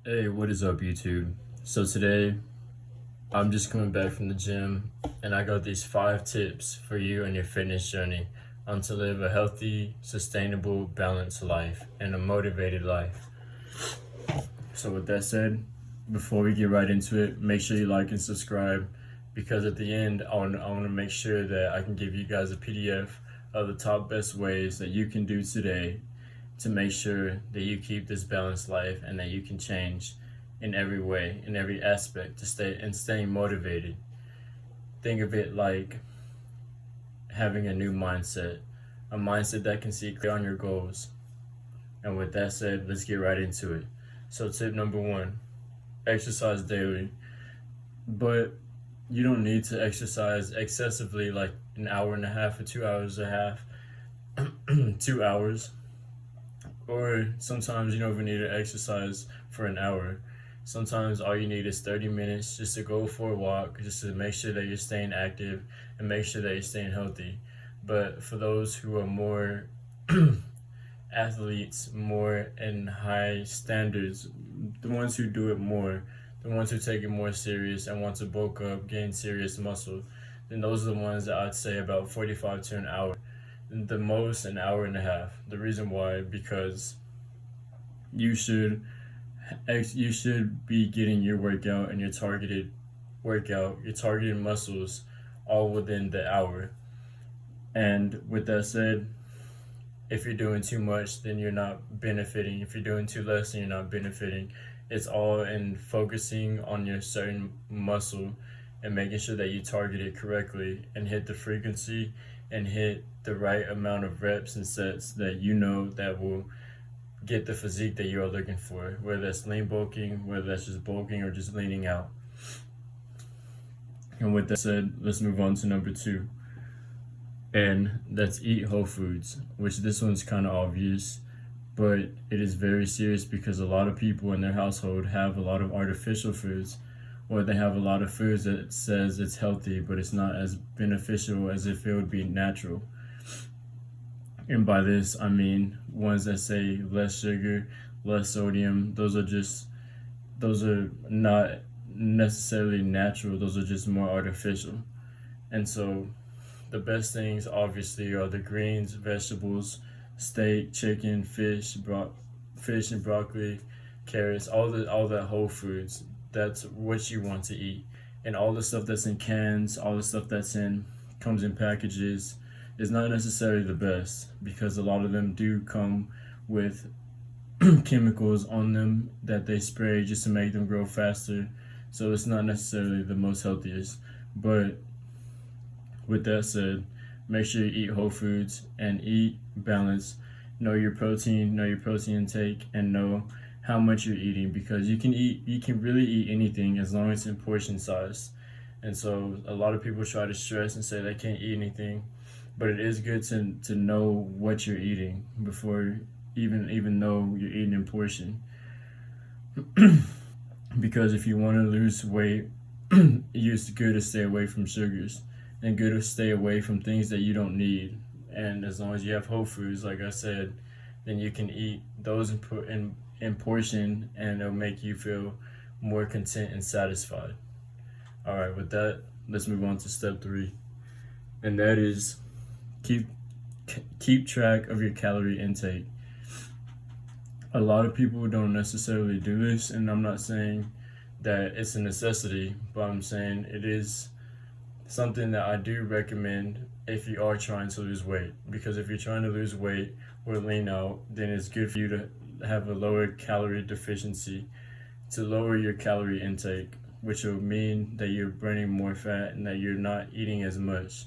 Hey, what is up, YouTube? So today, I'm just coming back from the gym, and I got these 5 tips for you on your fitness journey on to live a healthy, sustainable, balanced life and a motivated life. So with that said, before we get right into it, make sure you like and subscribe because at the end, I want to make sure that I can give you guys a PDF of the top best ways that you can do today to make sure that you keep this balanced life and that you can change in every way, in every aspect to staying motivated. Think of it like having a new mindset, a mindset that can see clear on your goals. And with that said, let's get right into it. So tip number 1, exercise daily. But you don't need to exercise excessively like an hour and a half or 2 hours and a half, 2 hours. Or sometimes you don't even need to exercise for an hour. Sometimes all you need is 30 minutes just to go for a walk, just to make sure that you're staying active and make sure that you're staying healthy. But for those who are more athletes, more in high standards, the ones who do it more, the ones who take it more serious and want to bulk up, gain serious muscle, then those are the ones that I'd say about 45 to an hour, the most an hour and a half. The reason why, because you should you should be getting your workout and your targeted muscles all within the hour. And with that said, if you're doing too much, then you're not benefiting. If you're doing too less, then you're not benefiting. It's all in focusing on your certain muscle and making sure that you target it correctly and hit the frequency and hit the right amount of reps and sets that you know that will get the physique that you are looking for, whether that's lean bulking, whether that's just bulking or just leaning out. And with that said, let's move on to number 2, and that's eat whole foods, which this one's kind of obvious, but it is very serious because a lot of people in their household have a lot of artificial foods, or they have a lot of foods that says it's healthy, but it's not as beneficial as if it would be natural. And by this, I mean ones that say less sugar, less sodium. Those are not necessarily natural, those are just more artificial. And so the best things obviously are the greens, vegetables, steak, chicken, fish and broccoli, carrots, all that whole foods. That's what you want to eat. And all the stuff that's in cans, all the stuff that's in comes in packages is not necessarily the best because a lot of them do come with chemicals on them that they spray just to make them grow faster. So it's not necessarily the most healthiest. But with that said, make sure you eat whole foods and eat balanced. Know your protein intake, and know how much you're eating because you can really eat anything as long as it's in portion size. And so a lot of people try to stress and say they can't eat anything, but it is good to know what you're eating before even though you're eating in portion. Because if you want to lose weight, it's good to stay away from sugars and good to stay away from things that you don't need. And as long as you have whole foods, like I said, then you can eat those in portion and it'll make you feel more content and satisfied. All right, with that, let's move on to step 3, and that is keep keep track of your calorie intake. A lot of people don't necessarily do this, and I'm not saying that it's a necessity, but I'm saying it is something that I do recommend if you are trying to lose weight. Because if you're trying to lose weight or lean out, then it's good for you to have a lower calorie deficiency, to lower your calorie intake, which will mean that you're burning more fat and that you're not eating as much.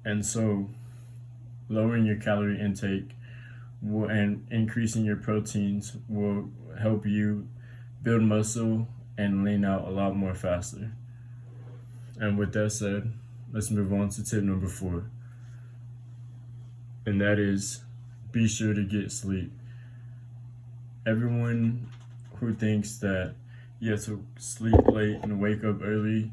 And so, lowering your calorie intake and increasing your proteins will help you build muscle and lean out a lot more faster. And with that said, let's move on to tip number 4, and that is be sure to get sleep. Everyone who thinks that you have to sleep late and wake up early,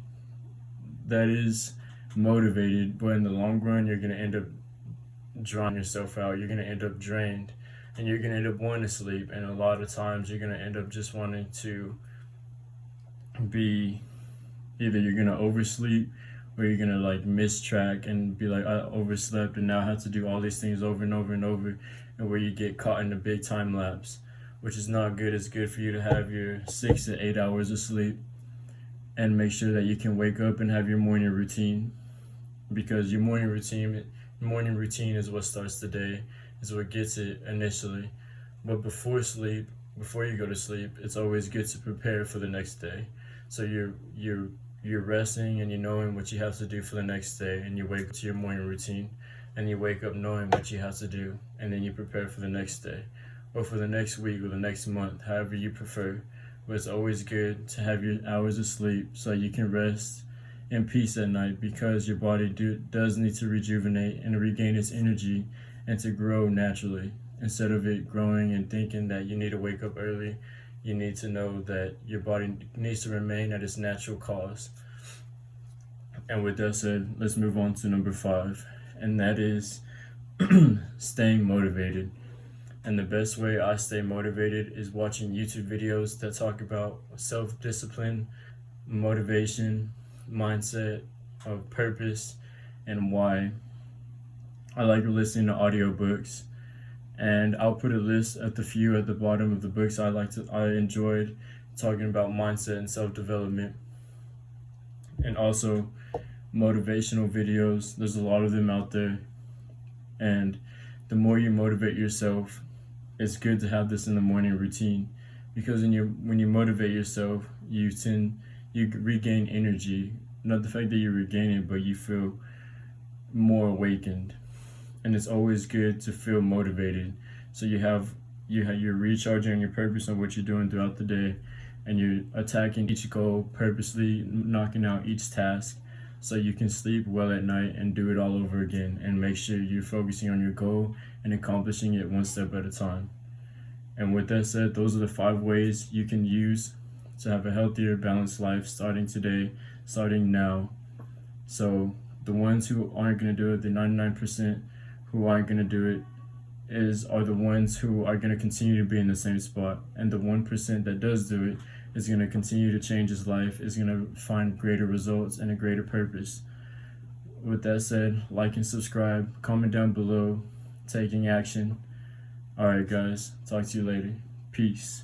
that is motivated, but in the long run, you're going to end up drawing yourself out. You're going to end up drained and you're gonna end up wanting to sleep. And a lot of times you're gonna end up just wanting to be either you're gonna oversleep or you're gonna like miss track and be like, I overslept and now I have to do all these things over and over and over, and where you get caught in a big time lapse, which is not good. It's good for you to have your 6 to 8 hours of sleep and make sure that you can wake up and have your morning routine, because your morning routine is what starts the day, is what gets it initially. But before you go to sleep, it's always good to prepare for the next day. So you're resting and you're knowing what you have to do for the next day, and you wake up to your morning routine and you wake up knowing what you have to do, and then you prepare for the next day or for the next week or the next month, however you prefer. But it's always good to have your hours of sleep so you can rest in peace at night, because your body does need to rejuvenate and regain its energy and to grow naturally. Instead of it growing and thinking that you need to wake up early, you need to know that your body needs to remain at its natural cause. And with that said, let's move on to number 5, and that is staying motivated. And the best way I stay motivated is watching YouTube videos that talk about self-discipline, motivation, mindset, of purpose, and why. I like listening to audiobooks, and I'll put a list at the bottom of the books I enjoyed talking about mindset and self-development. And also motivational videos. There's a lot of them out there, and the more you motivate yourself, it's good to have this in the morning routine, because when you motivate yourself, you regain energy. Not the fact that you regain it, but you feel more awakened. And it's always good to feel motivated. So you're recharging on your purpose on what you're doing throughout the day, and you're attacking each goal purposely, knocking out each task, so you can sleep well at night and do it all over again, and make sure you're focusing on your goal and accomplishing it one step at a time. And with that said, those are the 5 ways you can use to have a healthier, balanced life starting today, starting now. So the ones who aren't going to do it, the 99% who aren't going to do it, are the ones who are going to continue to be in the same spot. And the 1% that does do it is going to continue to change his life, is going to find greater results and a greater purpose. With that said, like and subscribe, comment down below, taking action. Alright guys, talk to you later. Peace.